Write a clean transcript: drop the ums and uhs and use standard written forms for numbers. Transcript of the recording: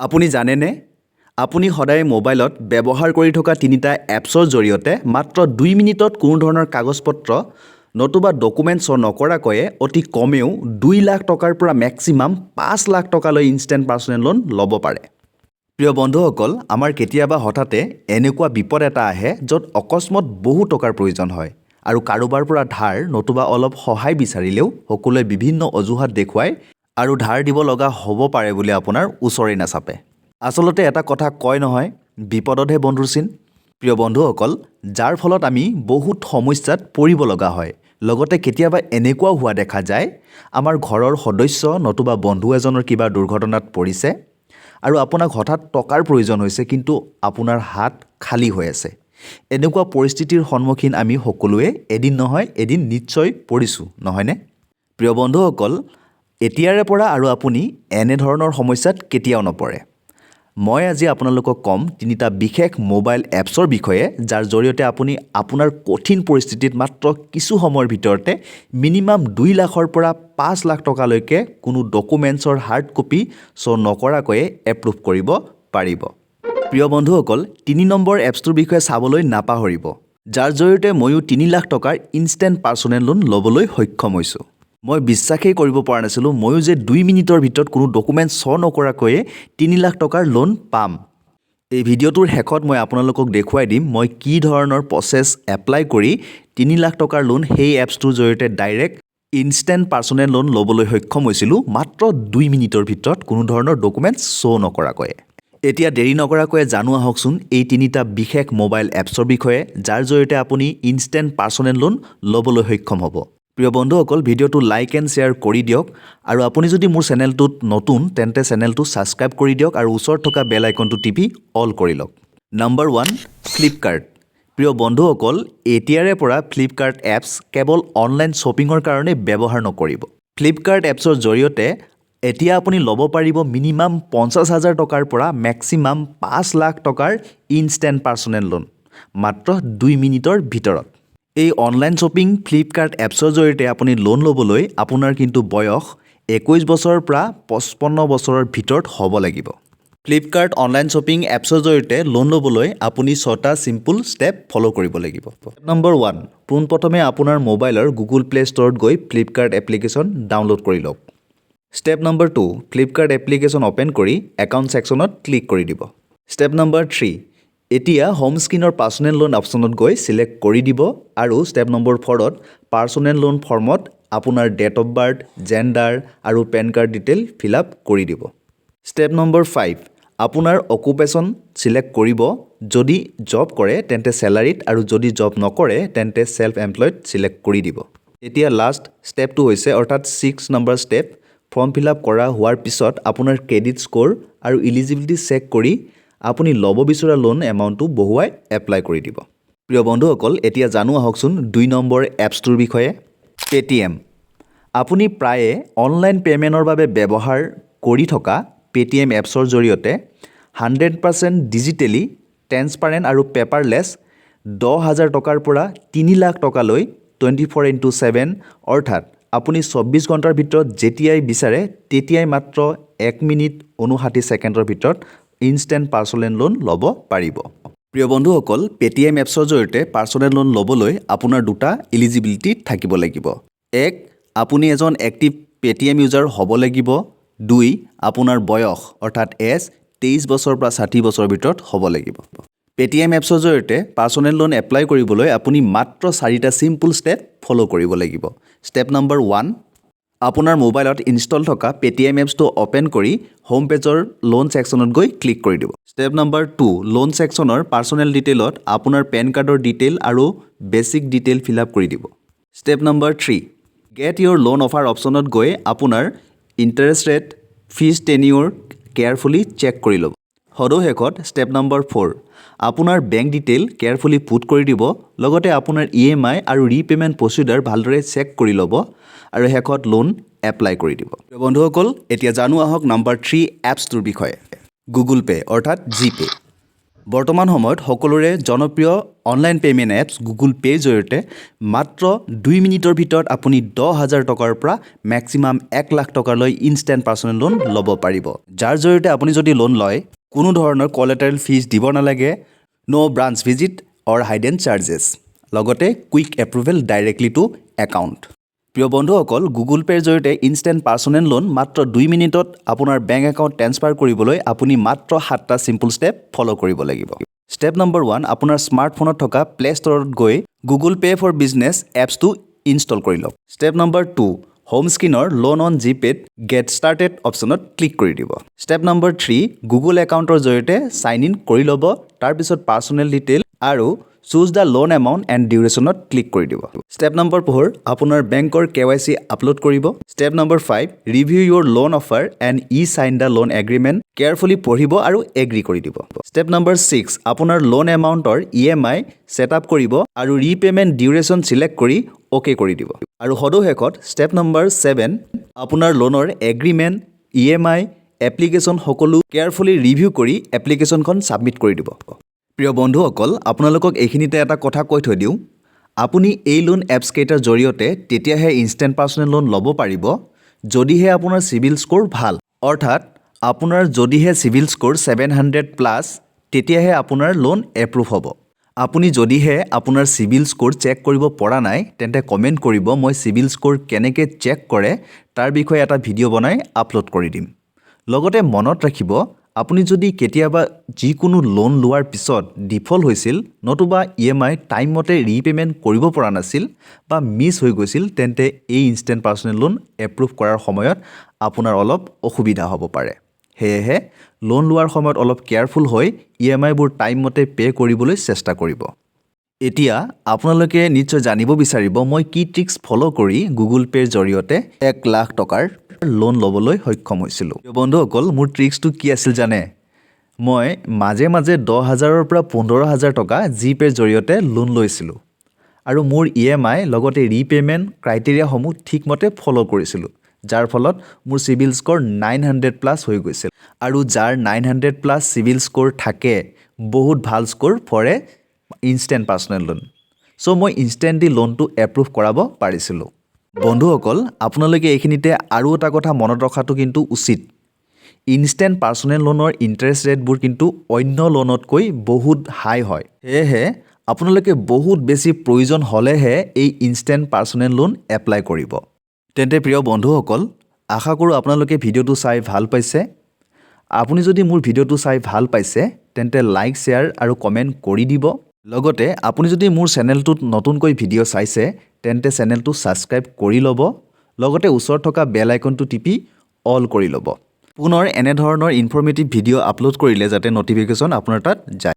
আপুনি জানেনে আপুনি সদায় মোবাইলত ব্যৱহাৰ কৰি থকা তিনিটা এপছৰ জৰিয়তে মাত্ৰ 2 মিনিটত কোনো ধৰণৰ কাগজপত্ৰ নতুবা ডকুমেণ্টছ নকৰাকৈয়ে অতি কমেও 2 লাখ টকাৰ পৰা ম্যাক্সিমাম 5 লাখ টকালৈ ইনষ্টেণ্ট পাৰ্চনেল লোন ল'ব পাৰে। প্ৰিয় বন্ধুসকল, আমাৰ কেতিয়াবা হঠাতে এনেকুৱা বিপদ এটা আহে য'ত অকস্মাত বহু টকাৰ প্ৰয়োজন হয় আৰু কাৰোবাৰ পৰা ধাৰ নতুবা অলপ সহায় বিচাৰিলেও সকলোৱে বিভিন্ন অজুহাত দেখুৱায় আৰু ধাৰ দিব লগা হ'ব পাৰে বুলি আপোনাৰ ওচৰেই নাচাপে। আচলতে এটা কথা কয় নহয়, বিপদতহে বন্ধুৰ চিন। প্ৰিয় বন্ধুসকল, যাৰ ফলত আমি বহুত সমস্যাত পৰিব লগা হয়। লগতে কেতিয়াবা এনেকুৱাও হোৱা দেখা যায় আমাৰ ঘৰৰ সদস্য নতুবা বন্ধু এজনৰ কিবা দুৰ্ঘটনাত পৰিছে আৰু আপোনাক হঠাৎ টকাৰ প্ৰয়োজন হৈছে, কিন্তু আপোনাৰ হাত খালী হৈ আছে। এনেকুৱা পৰিস্থিতিৰ সন্মুখীন আমি সকলোৱে এদিন নহয় এদিন নিশ্চয় পৰিছোঁ, নহয়নে? প্ৰিয় বন্ধুসকল, এতিয়াৰে পৰা আৰু আপুনি এনেধৰণৰ সমস্যাত কেতিয়াও নপৰে। মই আজি আপোনালোকক ক'ম তিনিটা বিশেষ মোবাইল এপছৰ বিষয়ে, যাৰ জৰিয়তে আপুনি আপোনাৰ কঠিন পৰিস্থিতিত মাত্ৰ কিছু সময়ৰ ভিতৰতে মিনিমাম 2 লাখৰ পৰা 5 লাখ টকালৈকে কোনো ডকুমেণ্টছৰ হাৰ্ড কপি নকৰাকৈয়ে এপ্ৰুভ কৰিব পাৰিব। প্ৰিয় বন্ধুসকল, 3 নম্বৰ এপছটোৰ বিষয়ে চাবলৈ নাপাহৰিব, যাৰ জৰিয়তে ময়ো 3 লাখ টকাৰ ইনষ্টেণ্ট পাৰ্চনেল লোন ল'বলৈ সক্ষম হৈছোঁ। মই বিশ্বাসেই কৰিব পৰা নাছিলোঁ ময়ো যে 2 মিনিটৰ ভিতৰত কোনো ডকুমেণ্ট নকৰাকৈয়ে 3 লাখ টকাৰ লোন পাম। এই ভিডিঅ'টোৰ শেষত মই আপোনালোকক দেখুৱাই দিম মই কি ধৰণৰ প্ৰচেছ এপ্লাই কৰি 3 লাখ টকাৰ লোন সেই এপছটোৰ জৰিয়তে ডাইৰেক্ট ইনষ্টেণ্ট পাৰ্চনেল লোন ল'বলৈ সক্ষম হৈছিলোঁ মাত্ৰ 2 মিনিটৰ ভিতৰত কোনো ধৰণৰ ডকুমেণ্টছ নকৰাকৈয়ে। এতিয়া দেৰি নকৰাকৈ জানো আহকচোন এই তিনিটা বিশেষ মোবাইল এপছৰ বিষয়ে, যাৰ জৰিয়তে আপুনি ইনষ্টেণ্ট পাৰ্চনেল লোন ল'বলৈ সক্ষম হ'ব। প্ৰিয় বন্ধুসকল, ভিডিঅ'টো লাইক এণ্ড শ্বেয়াৰ কৰি দিয়ক আৰু আপুনি যদি মোৰ চেনেলটোত নতুন তেন্তে চেনেলটো ছাবস্ক্ৰাইব কৰি দিয়ক আৰু ওচৰত থকা বেল আইকনটো টিপি অল কৰি লওক। Number 1, Flipkart. প্ৰিয় বন্ধুসকল, এতিয়াৰে পৰা ফ্লিপকাৰ্ট এপছ কেৱল অনলাইন শ্বপিঙৰ কাৰণে ব্যৱহাৰ নকৰিব। ফ্লিপকাৰ্ট এপছৰ জৰিয়তে এতিয়া আপুনি ল'ব পাৰিব মিনিমাম 50,000 টকাৰ পৰা ম্যাক্সিমাম 5 লাখ টকাৰ ইনষ্টেণ্ট পাৰ্চনেল লোন মাত্ৰ 2 মিনিটৰ ভিতৰত। এই অনলাইন শ্বপিং ফ্লিপকাৰ্ট এপছৰ জৰিয়তে আপুনি লোন ল'বলৈ আপোনাৰ কিন্তু বয়স 21 বছৰৰ পৰা 55 বছৰৰ ভিতৰত হ'ব লাগিব। ফ্লিপকাৰ্ট অনলাইন শ্বপিং এপছৰ জৰিয়তে লোন ল'বলৈ আপুনি 6টা চিম্পল ষ্টেপ ফ'ল' কৰিব লাগিব। নম্বৰ 1, পোনপ্ৰথমে আপোনাৰ মোবাইলৰ গুগল প্লে ষ্ট'ৰত গৈ ফ্লিপকাৰ্ট এপ্লিকেশ্যন ডাউনলোড কৰি লওক। Step number 2, Flipkart application open কৰি একাউণ্ট ছেকশ্যনত ক্লিক কৰি দিব। ষ্টেপ নম্বৰ 3, এতিয়া হোম স্ক্ৰীনৰ পাৰ্চনেল লোন অপশ্যনত গৈ ছিলেক্ট কৰি দিব আৰু ষ্টেপ নম্বৰ 4ত পাৰ্চনেল লোন ফৰ্মত আপোনাৰ ডেট অফ বাৰ্থ, জেণ্ডাৰ আৰু PAN card detail fill up কৰি দিব। ষ্টেপ নম্বৰ 5, আপোনাৰ অকুপেশ্যন ছিলেক্ট কৰিব। যদি জব কৰে তেন্তে চেলাৰীত আৰু যদি জব নকৰে তেন্তে ছেল্ফ এমপ্লয়ড ছিলেক্ট কৰি দিব। এতিয়া লাষ্ট ষ্টেপটো হৈছে অৰ্থাৎ 6 number step, form fill up কৰা হোৱাৰ পিছত আপোনাৰ ক্ৰেডিট স্ক'ৰ আৰু ইলিজিবিলিটি চেক কৰি আপুনি ল'ব বিচৰা লোন এমাউণ্টটো বহুৱাই এপ্লাই কৰি দিব। প্ৰিয় বন্ধুসকল, এতিয়া জানো আহকচোন 2 নম্বৰ এপছটোৰ বিষয়ে, পে'টিএম। আপুনি প্ৰায়ে অনলাইন পে'মেণ্টৰ বাবে ব্যৱহাৰ কৰি থকা পে'টিএম এপছৰ জৰিয়তে 100% ডিজিটেলি ট্ৰেন্সপাৰেণ্ট আৰু পেপাৰলেছ 10,000 টকাৰ পৰা 3 লাখ টকালৈ 24/7 অৰ্থাৎ আপুনি 24 ঘণ্টাৰ ভিতৰত যেতিয়াই বিচাৰে তেতিয়াই মাত্ৰ 1 মিনিট 59 ছেকেণ্ডৰ ভিতৰত ইনষ্টেণ্ট পাৰ্চনেল লোন ল'ব পাৰিব। প্ৰিয় বন্ধুসকল, পে'টিএম এপছৰ জৰিয়তে পাৰ্চনেল লোন ল'বলৈ আপোনাৰ 2টা এলিজিবিলিটি থাকিব লাগিব। 1, আপুনি এজন এক্টিভ পে'টিএম ইউজাৰ হ'ব লাগিব। 2, আপোনাৰ বয়স অৰ্থাৎ এজ 23 বছৰৰ পৰা 60 বছৰৰ ভিতৰত হ'ব লাগিব। পে'টিএম এপছৰ জৰিয়তে পাৰ্চনেল লোন এপ্লাই কৰিবলৈ আপুনি মাত্ৰ 4টা চিম্পল ষ্টেপ ফ'ল' কৰিব লাগিব। ষ্টেপ নম্বৰ 1, আপোনাৰ মোবাইলত ইনষ্টল থকা পে'টিএম এপছটো অ'পেন কৰি হোম পেজৰ লোন ছেকশ্যনত গৈ ক্লিক কৰি দিব। ষ্টেপ নম্বৰ 2, লোন ছেকশ্যনৰ পাৰ্চনেল ডিটেইলত আপোনাৰ পেন কাৰ্ডৰ ডিটেইল আৰু বেছিক ডিটেইল ফিল আপ কৰি দিব। Step number 3, get your loan offer অপশ্যনত গৈ আপোনাৰ interest rate, fees tenure carefully check কৰি ল'ব। সদশেষত ষ্টেপ নম্বৰ 4, আপোনাৰ বেংক ডিটেইল কেয়াৰফুলি পুট কৰি দিব। লগতে আপোনাৰ EMI আৰু ৰিপে'মেণ্ট প্ৰচিডাৰ ভালদৰে চেক কৰি ল'ব আৰু শেষত লোন এপ্লাই কৰি দিব। বন্ধুসকল, এতিয়া জানো আহক নম্বৰ 3 এপছটোৰ বিষয়ে, গুগল পে' অৰ্থাৎ জিপে'। বৰ্তমান সময়ত সকলোৰে জনপ্ৰিয় অনলাইন পে'মেণ্ট এপছ গুগল পে'ৰ জৰিয়তে মাত্ৰ 2 মিনিটৰ ভিতৰত আপুনি 10,000 টকাৰ পৰা মেক্সিমাম 1 লাখ টকালৈ ইনষ্টেণ্ট পাৰ্চনেল লোন ল'ব পাৰিব। যাৰ জৰিয়তে আপুনি যদি লোন লয় কোনো ধৰণৰ কলেটাৰেল ফিজ দিব নালাগে, ন' ব্ৰাঞ্চ ভিজিট অৰ হাইডেন চাৰ্জেছ, লগতে quick approval directly two account. প্ৰিয় বন্ধুসকল, গুগল পে'ৰ জৰিয়তে ইনষ্টেণ্ট পাৰ্চনেল লোন মাত্ৰ 2 মিনিটত আপোনাৰ বেংক একাউণ্ট ট্ৰেন্সফাৰ কৰিবলৈ আপুনি মাত্ৰ 7টা চিম্পল ষ্টেপ ফ'ল' কৰিব লাগিব। ষ্টেপ নম্বৰ 1, আপোনাৰ স্মাৰ্টফোনত থকা প্লে ষ্ট'ৰত গৈ গুগল পে' ফৰ বিজনেছ এপছটো ইনষ্টল কৰি লওক। ষ্টেপ নম্বৰ 2, হোম স্ক্ৰীনৰ লোন অন জিপে'ত গেট ষ্টাৰ্টেড অপশ্যনত ক্লিক কৰি দিব। ষ্টেপ নম্বৰ 3, গুগল একাউণ্টৰ জৰিয়তে চাইন ইন কৰি ল'ব। তাৰপিছত পাৰ্চনেল ডিটেইল আৰু choose the loan amount and ডিউৰেশ্যনত ক্লিক কৰি দিব। ষ্টেপ নম্বৰ 4, আপোনাৰ বেংকৰ KYC আপলোড কৰিব। Step number 5, review your loan offer and sign the loan agreement carefully পঢ়িব আৰু এগ্ৰি কৰি দিব। ষ্টেপ নম্বৰ 6, আপোনাৰ লোন এমাউণ্টৰ EMI ছেট আপ কৰিব আৰু ৰিপে'মেণ্ট ডিউৰেশ্যন ছিলেক্ট কৰি অ'কে কৰি দিব। আৰু সদুশেষত ষ্টেপ নম্বৰ 7, আপোনাৰ লোনৰ এগ্ৰিমেণ্ট, EMI, এপ্লিকেশ্যন সকলো কেয়াৰফুলি ৰিভিউ কৰি এপ্লিকেশ্যনখন ছাবমিট কৰি দিব। প্ৰিয় বন্ধুসকল, আপোনালোকক এইখিনিতে এটা কথা কৈ থৈ দিওঁ, আপুনি এই লোন এপছকেইটাৰ জৰিয়তে তেতিয়াহে ইনষ্টেণ্ট পাৰ্চনেল লোন ল'ব পাৰিব যদিহে আপোনাৰ চিভিল স্ক'ৰ ভাল। অৰ্থাৎ আপোনাৰ যদিহে চিভিল স্ক'ৰ 700+ তেতিয়াহে আপোনাৰ লোন এপ্ৰুভ হ'ব। আপুনি যদিহে আপোনাৰ চিভিল স্ক'ৰ চেক কৰিব পৰা নাই তেন্তে কমেণ্ট কৰিব, মই চিভিল স্ক'ৰ কেনেকৈ চেক কৰে তাৰ বিষয়ে এটা ভিডিঅ' বনাই আপলোড কৰি দিম। লগতে মনত ৰাখিব, আপুনি যদি কেতিয়াবা যিকোনো লোন লোৱাৰ পিছত ডিফল্ট হৈছিল নতুবা EMI টাইমমতে ৰিপে'মেণ্ট কৰিব পৰা নাছিল বা মিছ হৈ গৈছিল তেন্তে এই ইনষ্টেণ্ট পাৰ্চনেল লোন এপ্ৰুভ কৰাৰ সময়ত আপোনাৰ অলপ অসুবিধা হ'ব পাৰে। সেয়েহে লোন লোৱাৰ সময়ত অলপ কেয়াৰফুল হৈ EMIবোৰ টাইমমতে পে' কৰিবলৈ চেষ্টা কৰিব। এতিয়া আপোনালোকে নিশ্চয় জানিব বিচাৰিব মই কি ট্ৰিক্স ফ'ল' কৰি গুগল পে'ৰ জৰিয়তে 1 লাখ টকাৰ লোন ল'বলৈ সক্ষম হৈছিলোঁ। বন্ধুসকল, মোৰ ট্ৰিক্সটো কি আছিল জানে? মই মাজে মাজে 10,000ৰ পৰা 15,000 টকা জিপে'ৰ জৰিয়তে লোন লৈছিলোঁ আৰু মোৰ EMI লগতে ৰিপে'মেণ্ট ক্ৰাইটেৰিয়াসমূহ ঠিকমতে ফ'ল' কৰিছিলোঁ, যাৰ ফলত মোৰ চিভিল স্ক'ৰ 900+ হৈ গৈছিল। আৰু যাৰ 900+ চিভিল স্ক'ৰ থাকে বহুত ভাল score for a instant personal loan. So' মই ইনষ্টেণ্টলি লোনটো এপ্ৰুভ কৰাব পাৰিছিলোঁ। বন্ধুসকল, আপোনালোকে এইখিনিতে আৰু এটা কথা মনত ৰখাটো কিন্তু উচিত, ইনষ্টেণ্ট পাৰ্চনেল লোনৰ ইণ্টাৰেষ্ট ৰেটবোৰ কিন্তু অন্য লোনতকৈ বহুত হাই হয়। সেয়েহে আপোনালোকে বহুত বেছি প্ৰয়োজন হ'লেহে এই ইনষ্টেণ্ট পাৰ্চনেল লোন এপ্লাই কৰিব। তেন্তে প্ৰিয় বন্ধুসকল, আশা কৰোঁ আপোনালোকে ভিডিঅ'টো চাই ভাল পাইছে। আপুনি যদি মোৰ ভিডিঅ'টো চাই ভাল পাইছে তেন্তে লাইক, শ্বেয়াৰ আৰু কমেণ্ট কৰি দিব। লগতে আপুনি যদি মোৰ চেনেলটোত নতুনকৈ ভিডিঅ' চাইছে তেন্তে চেনেলটো ছাবস্ক্ৰাইব কৰি ল'ব। লগতে ওচৰত থকা বেল আইকনটো টিপি অল কৰি ল'ব। পুনৰ এনেধৰণৰ ইনফৰ্মেটিভ ভিডিঅ' আপলোড কৰিলে যাতে ন'টিফিকেশ্যন আপোনাৰ তাত যায়।